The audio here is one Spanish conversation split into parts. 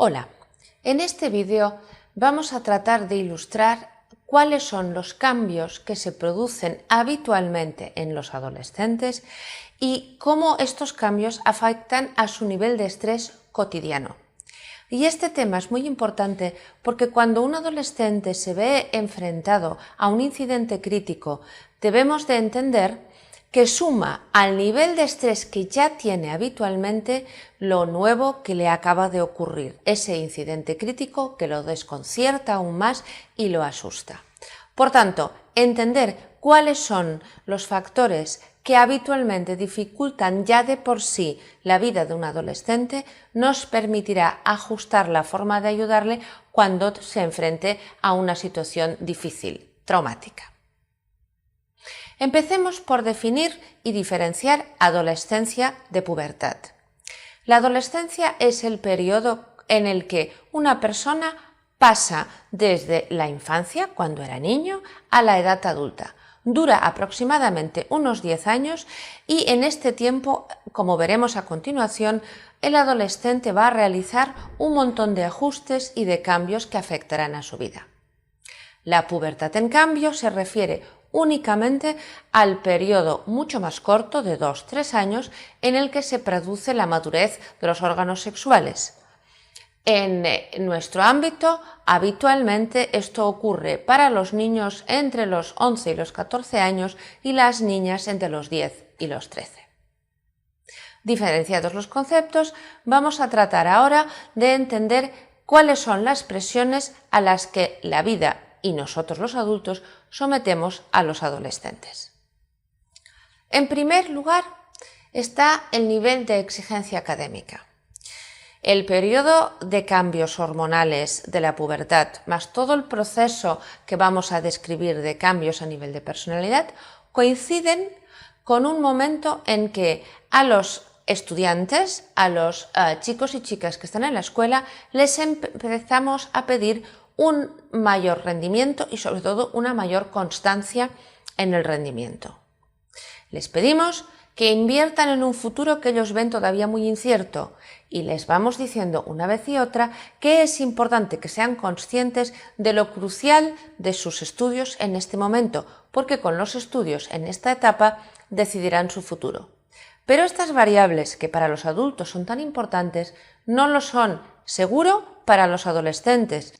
Hola, en este vídeo vamos a tratar de ilustrar cuáles son los cambios que se producen habitualmente en los adolescentes y cómo estos cambios afectan a su nivel de estrés cotidiano. Y este tema es muy importante porque cuando un adolescente se ve enfrentado a un incidente crítico, debemos de entender que suma al nivel de estrés que ya tiene habitualmente lo nuevo que le acaba de ocurrir, ese incidente crítico que lo desconcierta aún más y lo asusta. Por tanto, entender cuáles son los factores que habitualmente dificultan ya de por sí la vida de un adolescente nos permitirá ajustar la forma de ayudarle cuando se enfrente a una situación difícil, traumática. Empecemos por definir y diferenciar adolescencia de pubertad. La adolescencia es el periodo en el que una persona pasa desde la infancia, cuando era niño, a la edad adulta. Dura aproximadamente unos 10 años y en este tiempo, como veremos a continuación, el adolescente va a realizar un montón de ajustes y de cambios que afectarán a su vida. La pubertad, en cambio, se refiere únicamente al periodo mucho más corto de 2-3 años en el que se produce la madurez de los órganos sexuales. En nuestro ámbito, habitualmente esto ocurre para los niños entre los 11 y los 14 años y las niñas entre los 10 y los 13. Diferenciados los conceptos, vamos a tratar ahora de entender cuáles son las presiones a las que la vida y nosotros los adultos sometemos a los adolescentes. En primer lugar está el nivel de exigencia académica. El periodo de cambios hormonales de la pubertad, más todo el proceso que vamos a describir de cambios a nivel de personalidad, coinciden con un momento en que a los estudiantes, a los chicos y chicas que están en la escuela, les empezamos a pedir un mayor rendimiento y sobre todo una mayor constancia en el rendimiento. Les pedimos que inviertan en un futuro que ellos ven todavía muy incierto y les vamos diciendo una vez y otra que es importante que sean conscientes de lo crucial de sus estudios en este momento, porque con los estudios en esta etapa decidirán su futuro. Pero estas variables que para los adultos son tan importantes no lo son, seguro, para los adolescentes.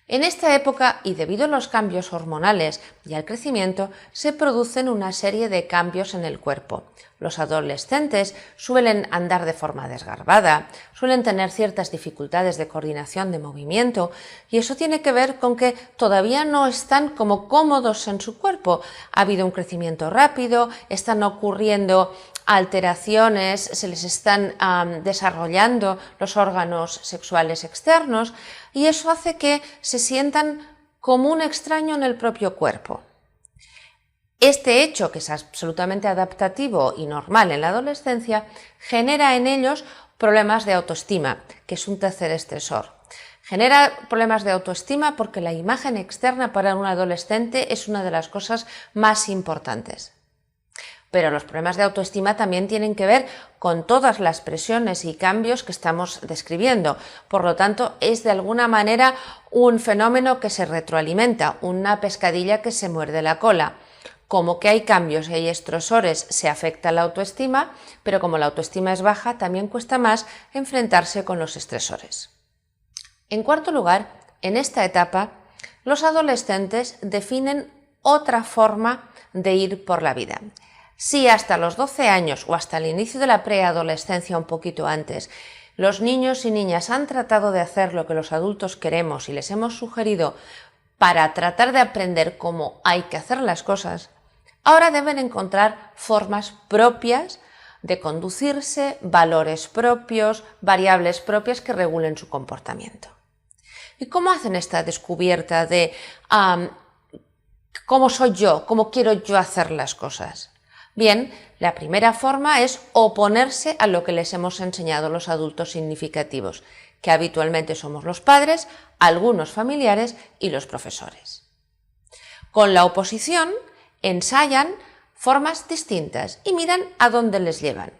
En esta época, y debido a los cambios hormonales y al crecimiento, se producen una serie de cambios en el cuerpo. Los adolescentes suelen andar de forma desgarbada, suelen tener ciertas dificultades de coordinación de movimiento y eso tiene que ver con que todavía no están como cómodos en su cuerpo. Ha habido un crecimiento rápido, están ocurriendo alteraciones, se les están desarrollando los órganos sexuales externos y eso hace que se sientan como un extraño en el propio cuerpo. Este hecho, que es absolutamente adaptativo y normal en la adolescencia, genera en ellos problemas de autoestima, que es un tercer estresor. Genera problemas de autoestima porque la imagen externa para un adolescente es una de las cosas más importantes. Pero los problemas de autoestima también tienen que ver con todas las presiones y cambios que estamos describiendo. Por lo tanto, es de alguna manera un fenómeno que se retroalimenta, una pescadilla que se muerde la cola. Como que hay cambios y hay estresores, se afecta la autoestima, pero como la autoestima es baja, también cuesta más enfrentarse con los estresores. En cuarto lugar, en esta etapa, los adolescentes definen otra forma de ir por la vida. Si hasta los 12 años o hasta el inicio de la preadolescencia, un poquito antes, los niños y niñas han tratado de hacer lo que los adultos queremos y les hemos sugerido para tratar de aprender cómo hay que hacer las cosas, ahora deben encontrar formas propias de conducirse, valores propios, variables propias que regulen su comportamiento. ¿Y cómo hacen esta descubierta de cómo soy yo, cómo quiero yo hacer las cosas? Bien, la primera forma es oponerse a lo que les hemos enseñado los adultos significativos, que habitualmente somos los padres, algunos familiares y los profesores. Con la oposición ensayan formas distintas y miran a dónde les llevan.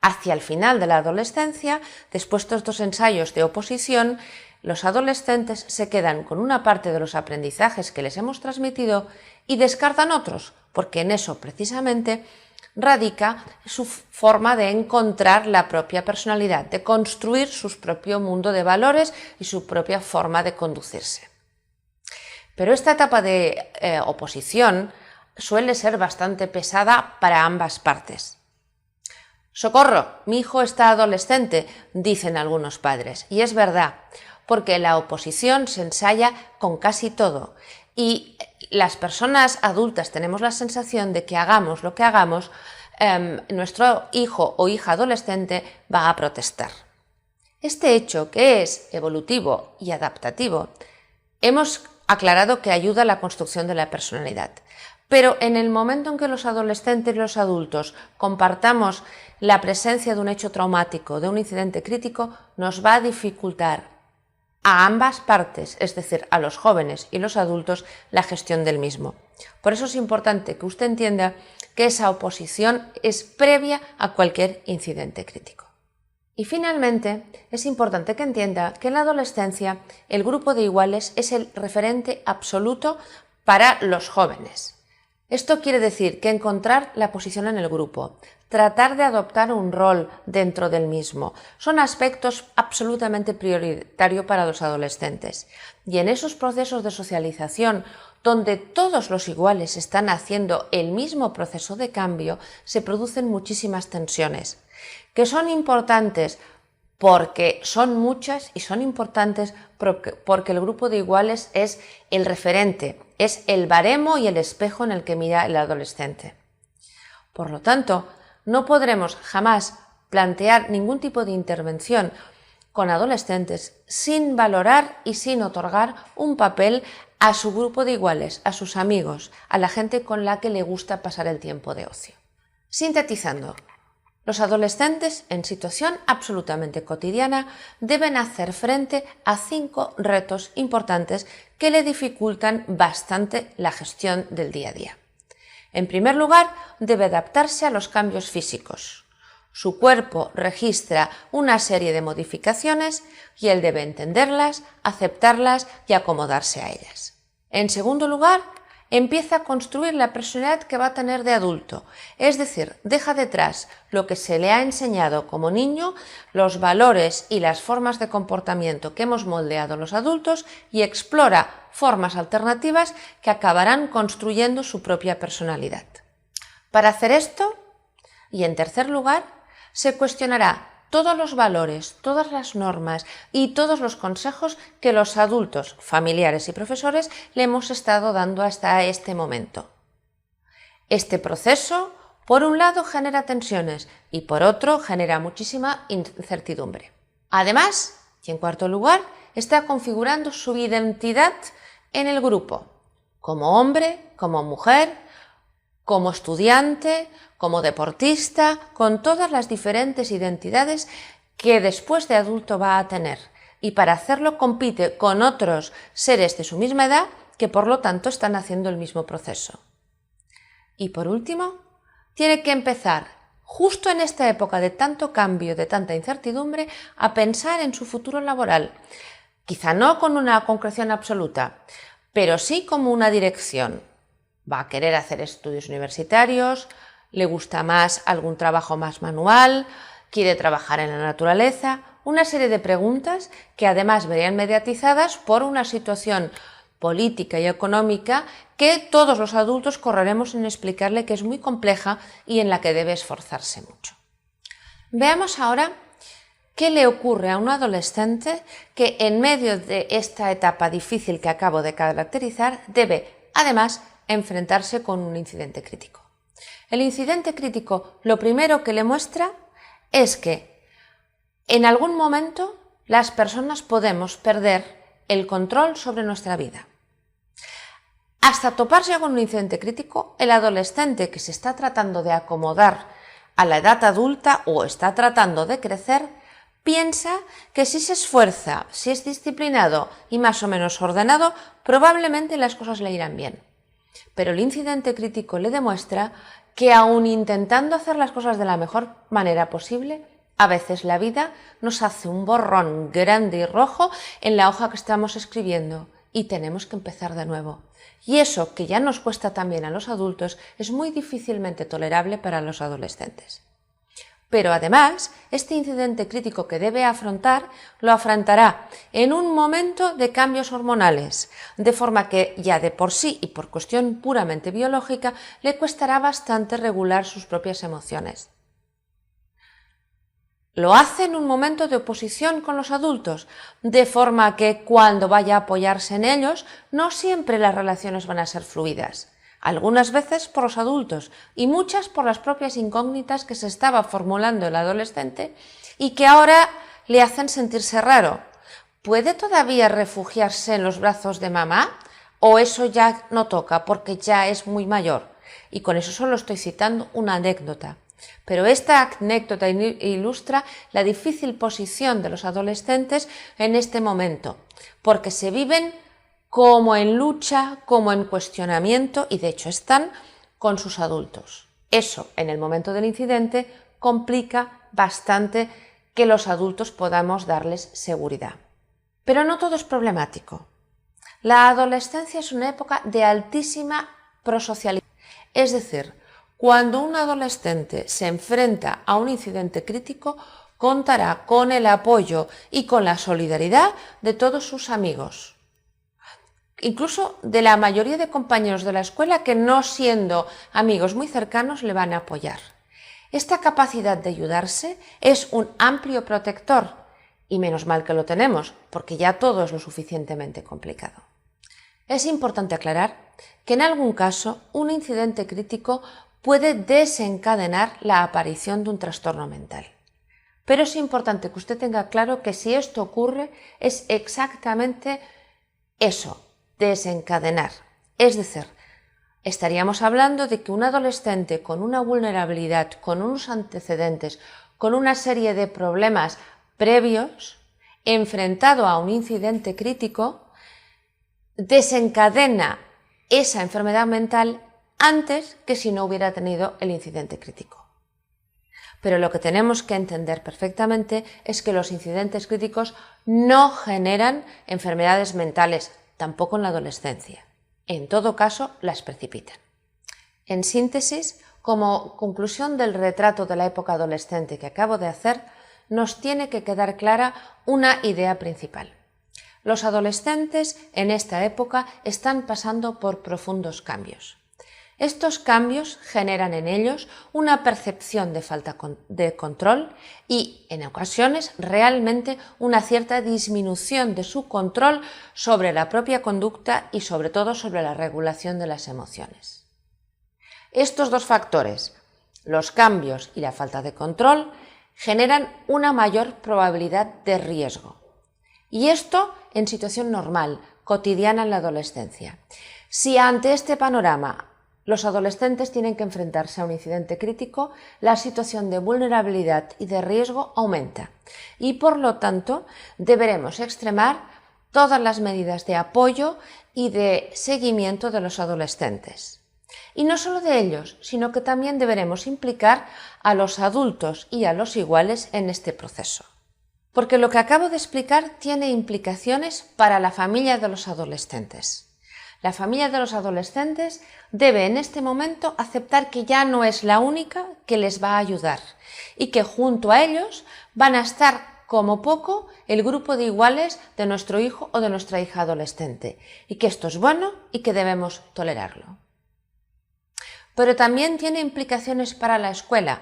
Hacia el final de la adolescencia, después de estos ensayos de oposición, los adolescentes se quedan con una parte de los aprendizajes que les hemos transmitido y descartan otros, porque en eso precisamente radica su forma de encontrar la propia personalidad, de construir su propio mundo de valores y su propia forma de conducirse. Pero esta etapa de oposición suele ser bastante pesada para ambas partes. ¡Socorro! Mi hijo está adolescente, dicen algunos padres. Y es verdad, porque la oposición se ensaya con casi todo. Y las personas adultas tenemos la sensación de que hagamos lo que hagamos, nuestro hijo o hija adolescente va a protestar. Este hecho, que es evolutivo y adaptativo, hemos aclarado que ayuda a la construcción de la personalidad. Pero en el momento en que los adolescentes y los adultos compartamos la presencia de un hecho traumático, de un incidente crítico, nos va a dificultar a ambas partes, es decir, a los jóvenes y los adultos, la gestión del mismo. Por eso es importante que usted entienda que esa oposición es previa a cualquier incidente crítico. Y finalmente, es importante que entienda que en la adolescencia el grupo de iguales es el referente absoluto para los jóvenes. Esto quiere decir que encontrar la posición en el grupo, tratar de adoptar un rol dentro del mismo, son aspectos absolutamente prioritarios para los adolescentes. Y en esos procesos de socialización, donde todos los iguales están haciendo el mismo proceso de cambio, se producen muchísimas tensiones, que son importantes porque son muchas y son importantes porque el grupo de iguales es el referente, es el baremo y el espejo en el que mira el adolescente. Por lo tanto, no podremos jamás plantear ningún tipo de intervención con adolescentes sin valorar y sin otorgar un papel a su grupo de iguales, a sus amigos, a la gente con la que le gusta pasar el tiempo de ocio. Sintetizando, los adolescentes en situación absolutamente cotidiana deben hacer frente a 5 retos importantes que le dificultan bastante la gestión del día a día. En primer lugar, debe adaptarse a los cambios físicos. Su cuerpo registra una serie de modificaciones y él debe entenderlas, aceptarlas y acomodarse a ellas. En segundo lugar, empieza a construir la personalidad que va a tener de adulto, es decir, deja detrás lo que se le ha enseñado como niño, los valores y las formas de comportamiento que hemos moldeado los adultos y explora formas alternativas que acabarán construyendo su propia personalidad. Para hacer esto, y en tercer lugar, se cuestionará todos los valores, todas las normas y todos los consejos que los adultos, familiares y profesores le hemos estado dando hasta este momento. Este proceso, por un lado, genera tensiones y por otro, genera muchísima incertidumbre. Además, y en cuarto lugar, está configurando su identidad en el grupo, como hombre, como mujer, como estudiante, como deportista, con todas las diferentes identidades que después de adulto va a tener. Y para hacerlo compite con otros seres de su misma edad que por lo tanto están haciendo el mismo proceso. Y por último, tiene que empezar, justo en esta época de tanto cambio, de tanta incertidumbre, a pensar en su futuro laboral. Quizá no con una concreción absoluta, pero sí como una dirección. Va a querer hacer estudios universitarios, le gusta más algún trabajo más manual, quiere trabajar en la naturaleza, una serie de preguntas que además verían mediatizadas por una situación política y económica que todos los adultos correremos en explicarle que es muy compleja y en la que debe esforzarse mucho. Veamos ahora qué le ocurre a un adolescente que en medio de esta etapa difícil que acabo de caracterizar debe, además, enfrentarse con un incidente crítico. El incidente crítico lo primero que le muestra es que en algún momento las personas podemos perder el control sobre nuestra vida. Hasta toparse con un incidente crítico, el adolescente que se está tratando de acomodar a la edad adulta o está tratando de crecer, piensa que si se esfuerza, si es disciplinado y más o menos ordenado, probablemente las cosas le irán bien. Pero el incidente crítico le demuestra que aun intentando hacer las cosas de la mejor manera posible, a veces la vida nos hace un borrón grande y rojo en la hoja que estamos escribiendo y tenemos que empezar de nuevo. Y eso, que ya nos cuesta también a los adultos, es muy difícilmente tolerable para los adolescentes. Pero además, este incidente crítico que debe afrontar, lo afrontará en un momento de cambios hormonales, de forma que ya de por sí y por cuestión puramente biológica, le costará bastante regular sus propias emociones. Lo hace en un momento de oposición con los adultos, de forma que cuando vaya a apoyarse en ellos, no siempre las relaciones van a ser fluidas. Algunas veces por los adultos y muchas por las propias incógnitas que se estaba formulando el adolescente y que ahora le hacen sentirse raro. ¿Puede todavía refugiarse en los brazos de mamá? ¿O eso ya no toca porque ya es muy mayor? Y con eso solo estoy citando una anécdota. Pero esta anécdota ilustra la difícil posición de los adolescentes en este momento, porque se viven como en lucha, como en cuestionamiento, y de hecho están con sus adultos. Eso, en el momento del incidente, complica bastante que los adultos podamos darles seguridad. Pero no todo es problemático. La adolescencia es una época de altísima prosocialización, es decir, cuando un adolescente se enfrenta a un incidente crítico, contará con el apoyo y con la solidaridad de todos sus amigos, incluso de la mayoría de compañeros de la escuela que, no siendo amigos muy cercanos, le van a apoyar. Esta capacidad de ayudarse es un amplio protector, y menos mal que lo tenemos, porque ya todo es lo suficientemente complicado. Es importante aclarar que en algún caso un incidente crítico puede desencadenar la aparición de un trastorno mental. Pero es importante que usted tenga claro que si esto ocurre es exactamente eso, desencadenar. Es decir, estaríamos hablando de que un adolescente con una vulnerabilidad, con unos antecedentes, con una serie de problemas previos, enfrentado a un incidente crítico, desencadena esa enfermedad mental antes que si no hubiera tenido el incidente crítico. Pero lo que tenemos que entender perfectamente es que los incidentes críticos no generan enfermedades mentales, tampoco en la adolescencia. En todo caso, las precipitan. En síntesis, como conclusión del retrato de la época adolescente que acabo de hacer, nos tiene que quedar clara una idea principal. Los adolescentes en esta época están pasando por profundos cambios. Estos cambios generan en ellos una percepción de falta de control y, en ocasiones, realmente una cierta disminución de su control sobre la propia conducta y, sobre todo, sobre la regulación de las emociones. Estos dos factores, los cambios y la falta de control, generan una mayor probabilidad de riesgo. Y esto en situación normal, cotidiana en la adolescencia. Si ante este panorama los adolescentes tienen que enfrentarse a un incidente crítico, la situación de vulnerabilidad y de riesgo aumenta y, por lo tanto, deberemos extremar todas las medidas de apoyo y de seguimiento de los adolescentes. Y no solo de ellos, sino que también deberemos implicar a los adultos y a los iguales en este proceso. Porque lo que acabo de explicar tiene implicaciones para la familia de los adolescentes. La familia de los adolescentes debe en este momento aceptar que ya no es la única que les va a ayudar y que junto a ellos van a estar como poco el grupo de iguales de nuestro hijo o de nuestra hija adolescente y que esto es bueno y que debemos tolerarlo. Pero también tiene implicaciones para la escuela,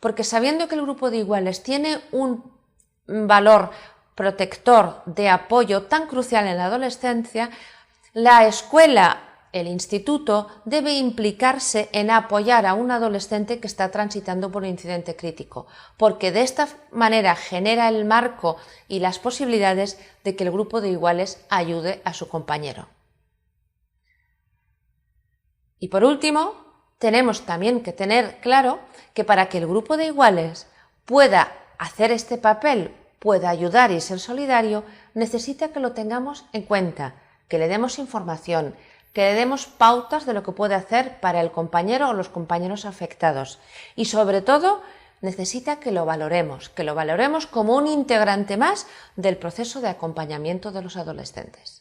porque sabiendo que el grupo de iguales tiene un valor protector de apoyo tan crucial en la adolescencia, la escuela, el instituto, debe implicarse en apoyar a un adolescente que está transitando por un incidente crítico, porque de esta manera genera el marco y las posibilidades de que el grupo de iguales ayude a su compañero. Y por último, tenemos también que tener claro que para que el grupo de iguales pueda hacer este papel, pueda ayudar y ser solidario, necesita que lo tengamos en cuenta, que le demos información, que le demos pautas de lo que puede hacer para el compañero o los compañeros afectados y sobre todo necesita que lo valoremos como un integrante más del proceso de acompañamiento de los adolescentes.